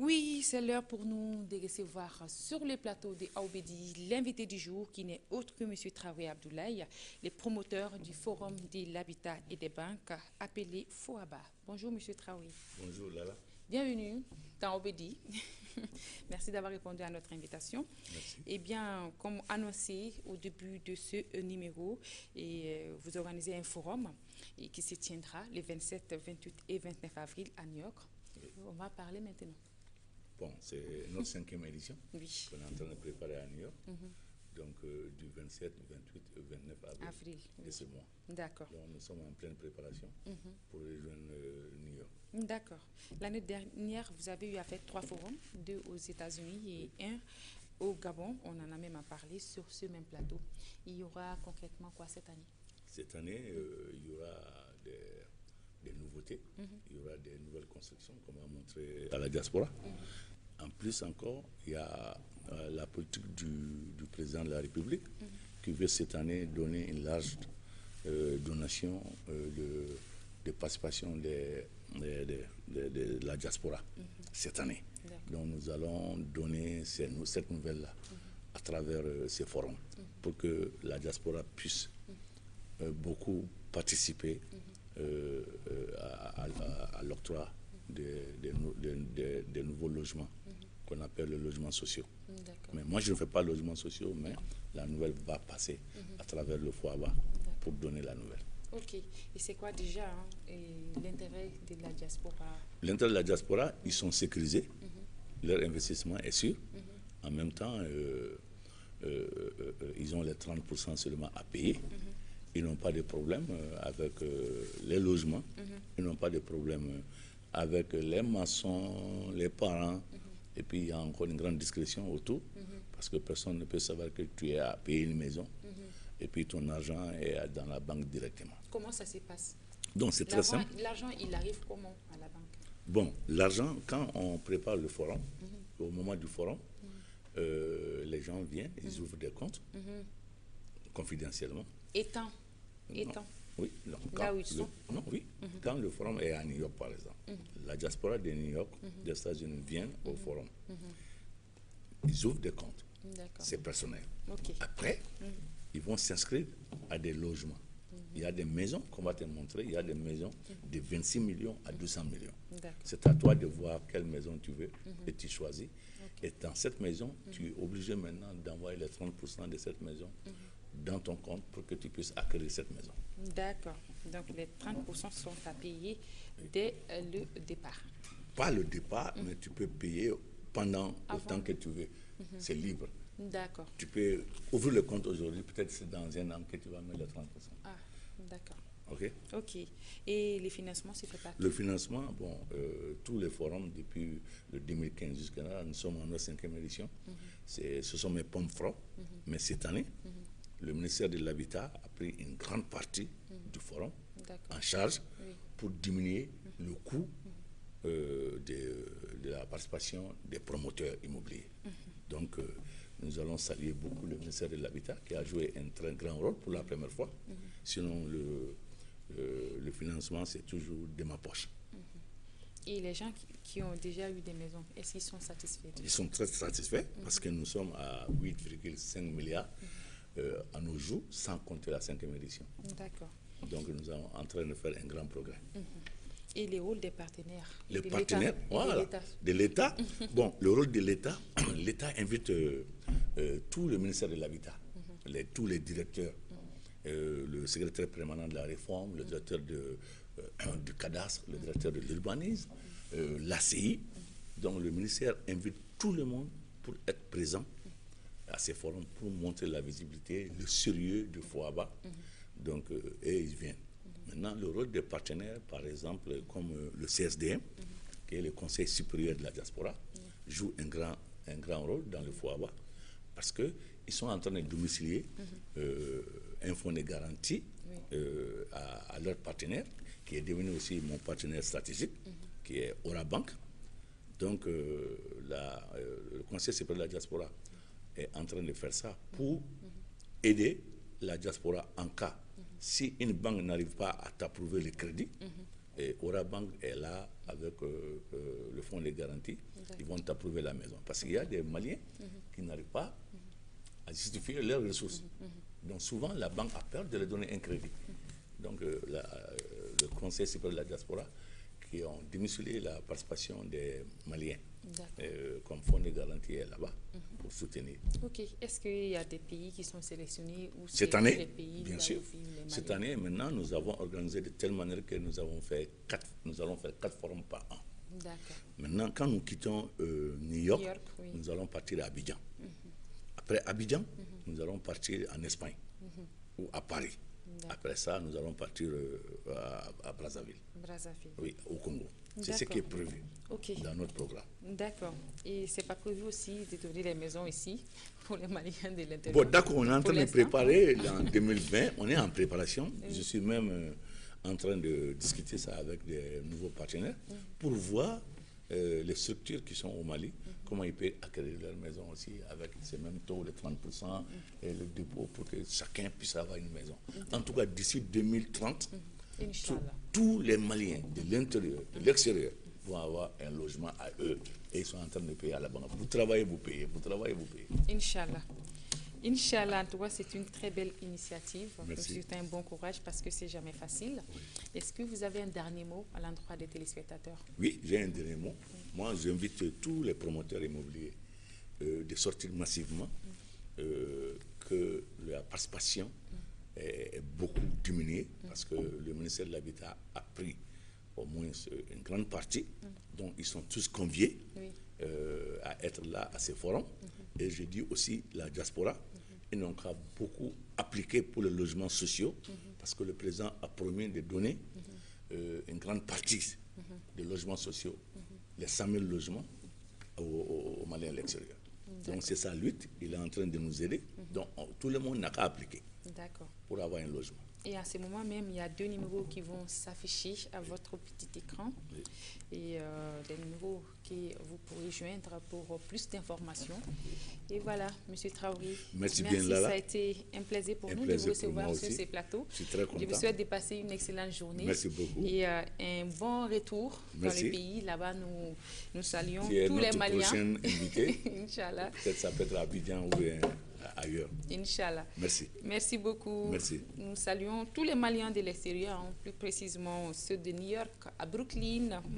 Oui, c'est l'heure pour nous de recevoir sur le plateau de Aobedi l'invité du jour qui n'est autre que M. Traoré Abdoulaye, le promoteur du Forum de l'Habitat et des Banques appelé FOABA. Bonjour M. Traoré. Bonjour Lala. Bienvenue dans Aobedi. Merci d'avoir répondu à notre invitation. Merci. Eh bien, comme annoncé au début de ce numéro, vous organisez un forum qui se tiendra les 27, 28 et 29 avril à New York. Oui. On va parler maintenant. Bon, c'est notre 5e édition oui. qu'on est en train de préparer à New York. Donc du 27, 28 et 29 avril de ce mois. D'accord. Donc nous sommes en pleine préparation pour rejoindre New York. D'accord. L'année dernière, vous avez eu à faire 3 forums, 2 aux États-Unis et 1 au Gabon. On en a même à parler sur ce même plateau. Il y aura concrètement quoi cette année? Cette année, il y aura des nouveautés, il y aura des nouvelles constructions qu'on va montrer à la diaspora. En plus encore, il y a la politique du président de la République qui veut cette année donner une large donation de participation de la diaspora cette année. Donc nous allons donner cette nouvelle-là à travers ces forums pour que la diaspora puisse beaucoup participer à l'octroi des nouveaux logements qu'on appelle les logements sociaux. Mais moi, je ne fais pas logements sociaux, mais la nouvelle va passer à travers le FOABA pour donner la nouvelle. Ok. Et c'est quoi déjà l'intérêt de la diaspora? L'intérêt de la diaspora, ils sont sécurisés, leur investissement est sûr. En même temps, ils ont les 30% seulement à payer. Ils n'ont pas de problème avec les logements, ils n'ont pas de problème avec les maçons, les parents. Et puis il y a encore une grande discrétion autour, parce que personne ne peut savoir que tu es à payer une maison, et puis ton argent est dans la banque directement. Comment ça se passe? Donc c'est très simple. L'argent, il arrive comment à la banque? Bon, l'argent, quand on prépare le forum, au moment du forum, les gens viennent, ils ouvrent des comptes, confidentiellement. Étant. Oui, non, là où ils sont. Quand le forum est à New York, par exemple, la diaspora de New York, des États-Unis, viennent au forum. Ils ouvrent des comptes. C'est personnel. Après, ils vont s'inscrire à des logements. Il y a des maisons qu'on va te montrer, il y a des maisons de 26 millions à 200 millions. C'est à toi de voir quelle maison tu veux et tu choisis. Et dans cette maison, tu es obligé maintenant d'envoyer les 30% de cette maison dans ton compte pour que tu puisses acquérir cette maison. D'accord. Donc les 30% sont à payer dès le départ. Pas le départ, mais tu peux payer pendant autant que tu veux. C'est libre. D'accord. Tu peux ouvrir le compte aujourd'hui, peut-être c'est dans un an que tu vas mettre les 30%. Ah, d'accord. Ok. Ok. Et les financements, c'est fait par qui? Le financement, bon, tous les forums depuis le 2015 jusqu'à là, nous sommes en notre 5e édition. Ce sont mes pommes froides. Mais cette année, le ministère de l'Habitat a pris une grande partie du forum en charge pour diminuer le coût de la participation des promoteurs immobiliers. Donc, nous allons saluer beaucoup le ministère de l'Habitat qui a joué un très grand rôle pour la première fois. Sinon, le financement, c'est toujours de ma poche. Et les gens qui ont déjà eu des maisons, est-ce qu'ils sont satisfaits? Ils sont très satisfaits parce que nous sommes à 8,5 milliards à nos jours, sans compter la 5e édition. D'accord. Donc nous sommes en train de faire un grand progrès. Et les rôles des partenaires? Les partenaires, voilà, de l'État. Bon, le rôle de l'État, l'État invite tout le ministère de l'Habitat, tous les directeurs, le secrétaire permanent de la réforme, le directeur du cadastre, le directeur de l'urbanisme, l'ACI. Donc le ministère invite tout le monde pour être présent à ces forums pour montrer la visibilité, le sérieux du FOABA. Donc, et ils viennent. Maintenant, le rôle des partenaires, par exemple, comme le CSDM, qui est le Conseil supérieur de la diaspora, joue un grand rôle dans le FOABA parce qu'ils sont en train de domicilier un fonds de garantie à leur partenaire, qui est devenu aussi mon partenaire stratégique, qui est Orabank. Donc, le Conseil supérieur de la diaspora est en train de faire ça pour aider la diaspora en cas si une banque n'arrive pas à t'approuver le crédit, Et Orabank est là avec le fonds de garantie. Ils vont approuver la maison. Parce qu'il y a des Maliens qui n'arrivent pas à justifier leurs ressources. Donc souvent, la banque a peur de leur donner un crédit. Donc le Conseil supérieur de la diaspora qui ont démissionné la participation des Maliens comme fonds de garantie est là-bas pour soutenir. Ok. Est-ce qu'il y a des pays qui sont sélectionnés ou cette année, les pays bien sûr. Cette année, maintenant, nous avons organisé de telle manière que nous allons faire 4 forums par an. D'accord. Maintenant, quand nous quittons New York, nous allons partir à Abidjan. Après Abidjan, nous allons partir en Espagne ou à Paris. Après ça, nous allons partir à Brazzaville. Oui, au Congo. C'est ce qui est prévu dans notre programme. D'accord. Et ce n'est pas prévu aussi de donner les maisons ici pour les Maliens de l'intérieur? Bon, d'accord, on est en train de préparer en 2020. On est en préparation. Je suis même en train de discuter ça avec des nouveaux partenaires pour voir les structures qui sont au Mali, comment ils peuvent acquérir leur maison aussi avec ces mêmes taux de 30% et le dépôt pour que chacun puisse avoir une maison. En tout cas, d'ici 2030, tous les Maliens de l'intérieur, de l'extérieur, vont avoir un logement à eux et ils sont en train de payer à la banque. Vous travaillez, vous payez. Vous travaillez, vous payez. Inch'Allah. Inch'Allah, en tout cas, c'est une très belle initiative. Merci. Je vous souhaite un bon courage parce que c'est jamais facile. Oui. Est-ce que vous avez un dernier mot à l'endroit des téléspectateurs? Oui, j'ai un dernier mot. Moi, j'invite tous les promoteurs immobiliers de sortir massivement, que la participation est beaucoup diminuée parce que le ministère de l'Habitat a pris au moins une grande partie. Donc, ils sont tous conviés à être là à ces forums. Et je dis aussi la diaspora, ils n'ont qu'à beaucoup appliquer pour les logements sociaux parce que le président a promis de donner une grande partie des logements sociaux, les 100 000 logements aux Maliens à l'extérieur. Donc c'est sa lutte, il est en train de nous aider. Donc tout le monde n'a qu'à appliquer pour avoir un logement. Et à ce moment même, il y a 2 numéros qui vont s'afficher à votre petit écran. Oui. Et des numéros que vous pourrez joindre pour plus d'informations. Et voilà, M. Traoré. Merci bien, Lala. Ça a été un plaisir pour nous de vous recevoir sur ces plateaux. Je suis très content. Je vous souhaite de passer une excellente journée. Merci beaucoup. Et un bon retour dans le pays. Là-bas, nous saluons tous les Maliens. Prochain invité. Inch'Allah. Peut-être ça peut être à Abidjan ou ailleurs. Inch'Allah. Merci. Merci beaucoup. Merci. Nous saluons tous les Maliens de l'extérieur, plus précisément ceux de New York, à Brooklyn.